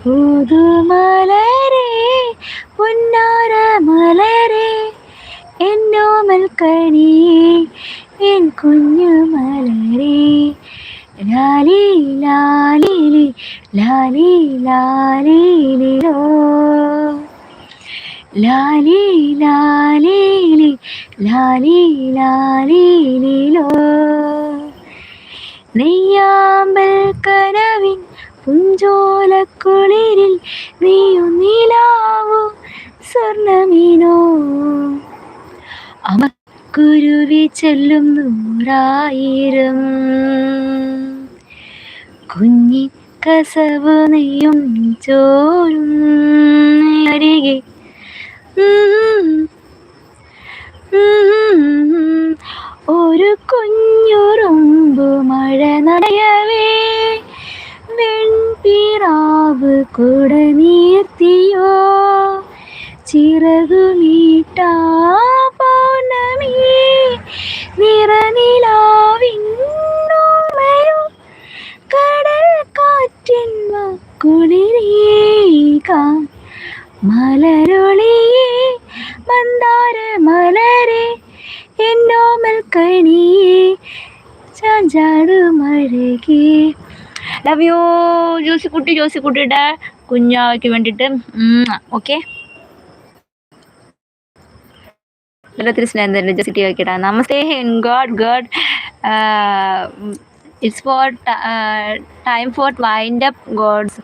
പുതുമലരേ പുന്നാര മലരേ എന്നോമൽ കണിയേ എൻ കുഞ്ഞു മലരേ ലാലി ലാലി ലാലി ലാലിലോ ലാലി ലാലി ലാലി ലാലിലോ നെയ്യാമ്പൽ കനവിൻ പുഞ്ചോലക്കുളിരിൽ നീയു നിലാവു സ്വർണമീനോ അമക്കുരുവി ചെല്ലും 100,000 കുഞ്ഞി കസവ് നെയ്യും ചോരും അരികെ ഒരു കുഞ്ഞുറുമ്പു മഴ നനയവേ വെൺപിറാവ് കുട നീർത്തിയോ ചിറകുമീട്ടാ പൗർണമി നിറനിലാവിന്നോമയോ കടൽ കാറ്റിൻ കുളിരേകാം മലരൊളിയേ മന്ദാര മലരേ എന്നോമൽ കണിയേ ചാഞ്ചാടുമഴകേ. ലവ് യു ജോസിക്കുട്ടിയുടെ കുഞ്ഞാവയ്ക്ക് വേണ്ടിയിട്ട്. ഓക്കെ, എല്ലാത്തിനും സ്നേഹം തന്നെ ജോസിറ്റി വയ്ക്കട്ടെ. നമസ്തേ God. It's for time for wind up gods.